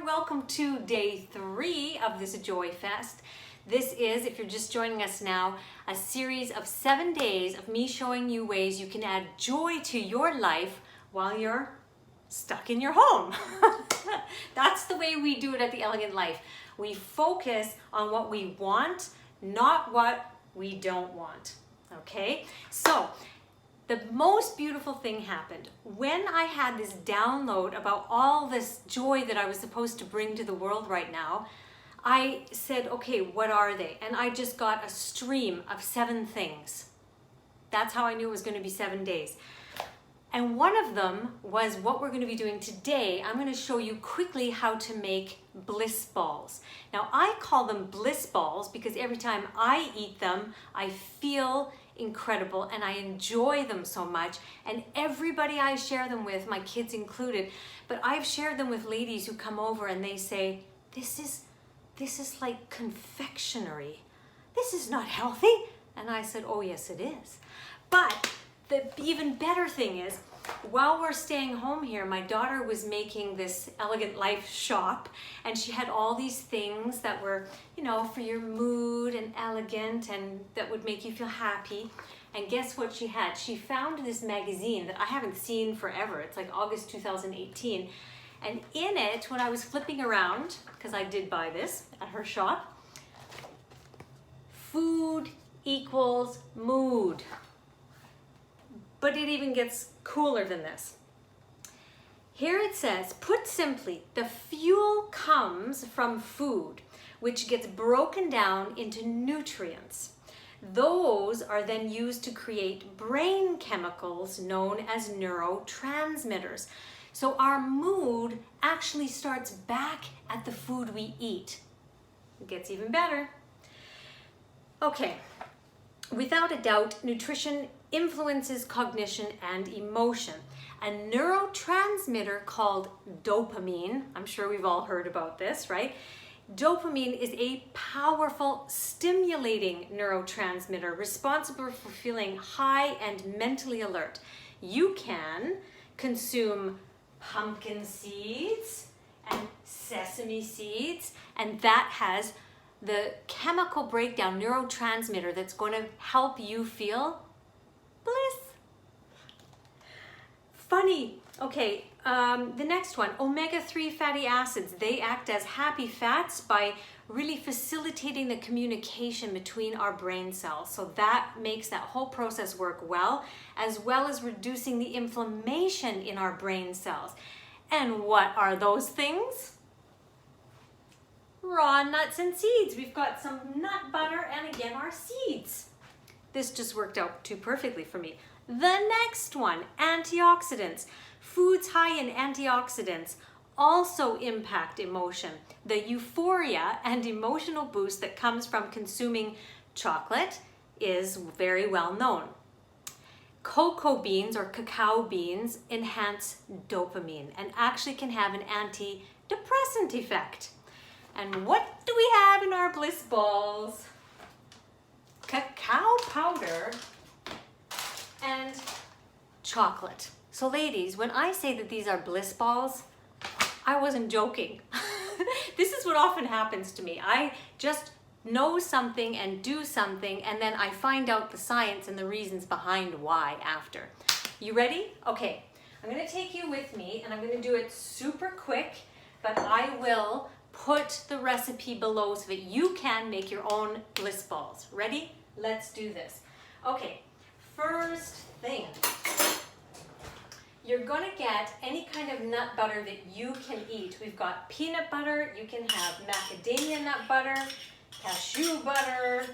welcome to day 3 of this Joy Fest. This is, if you're just joining us now, a series of 7 days of me showing you ways you can add joy to your life while you're stuck in your home. That's the way we do it at The Elegant Life. We focus on what we want, not what we don't want, okay? So, the most beautiful thing happened when I had this download about all this joy that I was supposed to bring to the world right now. I said, okay, what are they? And I just got a stream of 7 things. That's how I knew it was going to be 7 days. And one of them was what we're going to be doing today. I'm going to show you quickly how to make Bliss Balls. Now, I call them Bliss Balls because every time I eat them, I feel incredible and I enjoy them so much. And everybody I share them with, my kids included, but I've shared them with ladies who come over and they say, this is like confectionery. This is not healthy. And I said, oh yes, it is. But the even better thing is, while we're staying home here, my daughter was making this Elegant Life shop, and she had all these things that were, you know, for your mood and elegant and that would make you feel happy. And guess what she had? She found this magazine that I haven't seen forever. It's like August 2018. And in it, when I was flipping around, because I did buy this at her shop, food equals mood. But it even gets cooler than this. Here it says, put simply, the fuel comes from food, which gets broken down into nutrients. Those are then used to create brain chemicals known as neurotransmitters. So our mood actually starts back at the food we eat. It gets even better. Okay, without a doubt, nutrition influences cognition and emotion. A neurotransmitter called dopamine, I'm sure we've all heard about this, right? Dopamine is a powerful stimulating neurotransmitter responsible for feeling high and mentally alert. You can consume pumpkin seeds and sesame seeds, and that has the chemical breakdown neurotransmitter that's going to help you feel bliss. Funny. Okay, the next one, omega-3 fatty acids. They act as happy fats by really facilitating the communication between our brain cells. So that makes that whole process work well as reducing the inflammation in our brain cells. And what are those things? Raw nuts and seeds. We've got some nut butter and again our seeds. This just worked out too perfectly for me. The next one, antioxidants. Foods high in antioxidants also impact emotion. The euphoria and emotional boost that comes from consuming chocolate is very well known. Cocoa beans or cacao beans enhance dopamine and actually can have an antidepressant effect. And what do we have in our Bliss Balls? Cacao powder and chocolate. So ladies, when I say that these are Bliss Balls, I wasn't joking. This is what often happens to me. I just know something and do something, and then I find out the science and the reasons behind why after. You ready? Okay, I'm gonna take you with me and I'm gonna do it super quick, but I will put the recipe below so that you can make your own Bliss Balls. Ready? Let's do this. Okay, first thing, you're gonna get any kind of nut butter that you can eat. We've got peanut butter, you can have macadamia nut butter, cashew butter.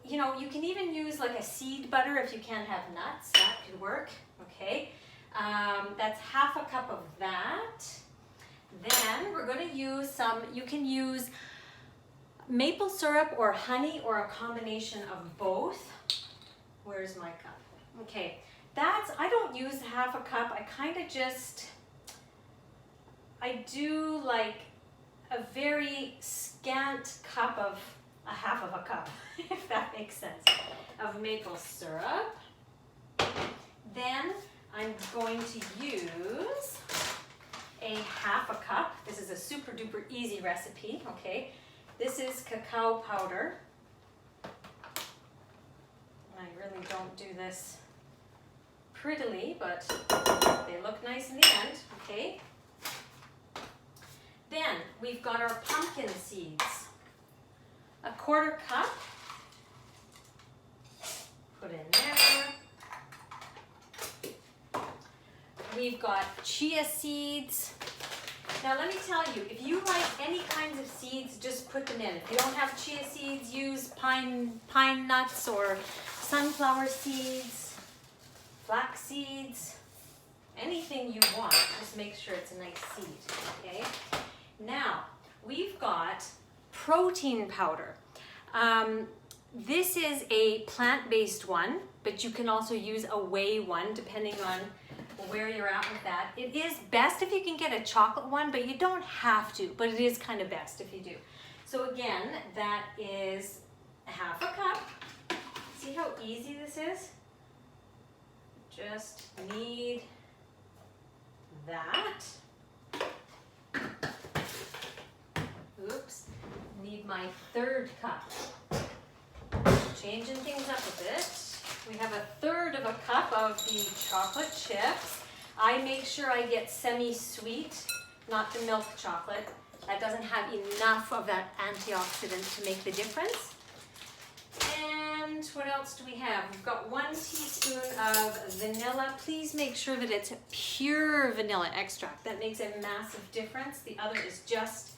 You know, you can even use like a seed butter if you can't have nuts, that could work, okay? That's half a cup of that. Then we're gonna use some, you can use maple syrup or honey or a combination of both. Where's my cup? Okay, I don't use half a cup. I kind of just, I do like a very scant cup of, a half of a cup, if that makes sense, of maple syrup. Then I'm going to use a half a cup. This is a super duper easy recipe, okay? This is cacao powder. I really don't do this prettily, but they look nice in the end, okay? Then we've got our pumpkin seeds. A quarter cup. Put in there. We've got chia seeds. Now let me tell you, if you like any kinds of seeds, just put them in. If you don't have chia seeds, use pine nuts or sunflower seeds, flax seeds, anything you want. Just make sure it's a nice seed, okay? Now, we've got protein powder. This is a plant-based one, but you can also use a whey one depending on where you're at with that. It is best if you can get a chocolate one, but you don't have to, but it is kind of best if you do. So again, that is half a cup. See how easy this is? Just need that. Oops, need my third cup. Changing things up a bit. We have a third of a cup of the chocolate chips. I make sure I get semi-sweet, not the milk chocolate. That doesn't have enough of that antioxidant to make the difference. And what else do we have? We've got 1 teaspoon of vanilla. Please make sure that it's pure vanilla extract. That makes a massive difference. The other is just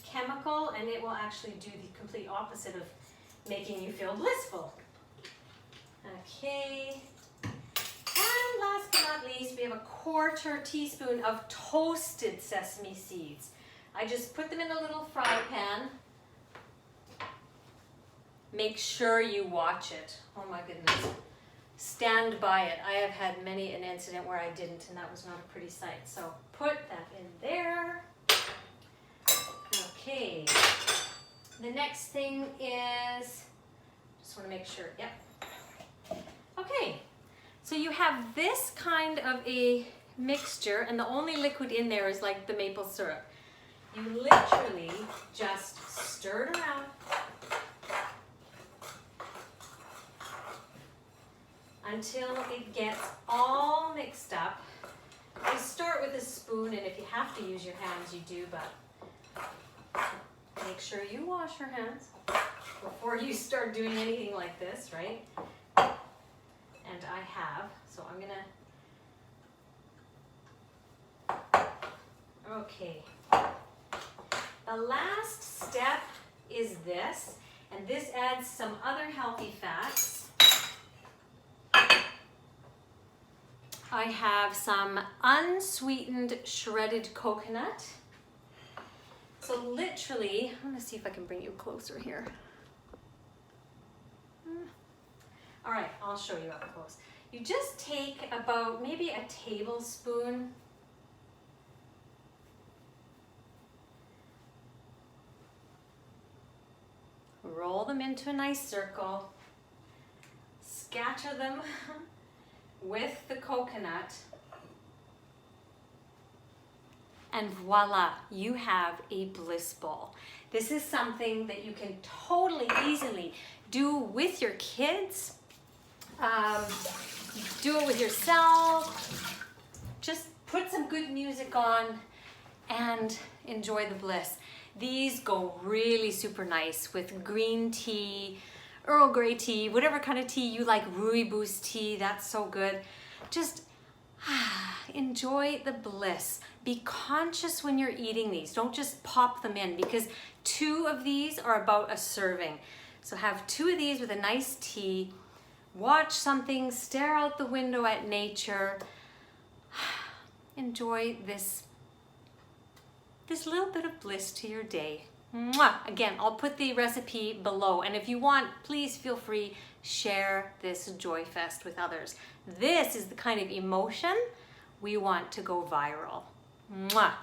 chemical, and it will actually do the complete opposite of making you feel blissful. Okay. And last but not least, we have a 1/4 teaspoon of toasted sesame seeds. I just put them in a little fry pan. Make sure you watch it. Oh my goodness. Stand by it. I have had many an incident where I didn't, and that was not a pretty sight. So put that in there. Okay. The next thing is, just want to make sure, yep. Okay, so you have this kind of a mixture, and the only liquid in there is like the maple syrup. You literally just stir it around. Until it gets all mixed up. I start with a spoon, and if you have to use your hands, you do, but make sure you wash your hands before you start doing anything like this, right? And I have, so I'm gonna, okay. The last step is this, and this adds some other healthy fats. I have some unsweetened shredded coconut. So literally, I'm gonna see if I can bring you closer here. All right, I'll show you up close. You just take about maybe a tablespoon . Roll them into a nice circle. Scatter them with the coconut. And voila, you have a bliss ball. This is something that you can totally easily do with your kids. Do it with yourself. Just put some good music on and enjoy the bliss. These go really super nice with green tea, Earl Grey tea, whatever kind of tea you like, rooibos tea, that's so good. Just enjoy the bliss. Be conscious when you're eating these. Don't just pop them in, because 2 of these are about a serving. So have 2 of these with a nice tea, watch something, stare out the window at nature. Enjoy this little bit of bliss to your day. Mwah! Again, I'll put the recipe below, and if you want, please feel free, share this Joy Fest with others. This is the kind of emotion we want to go viral. Mwah!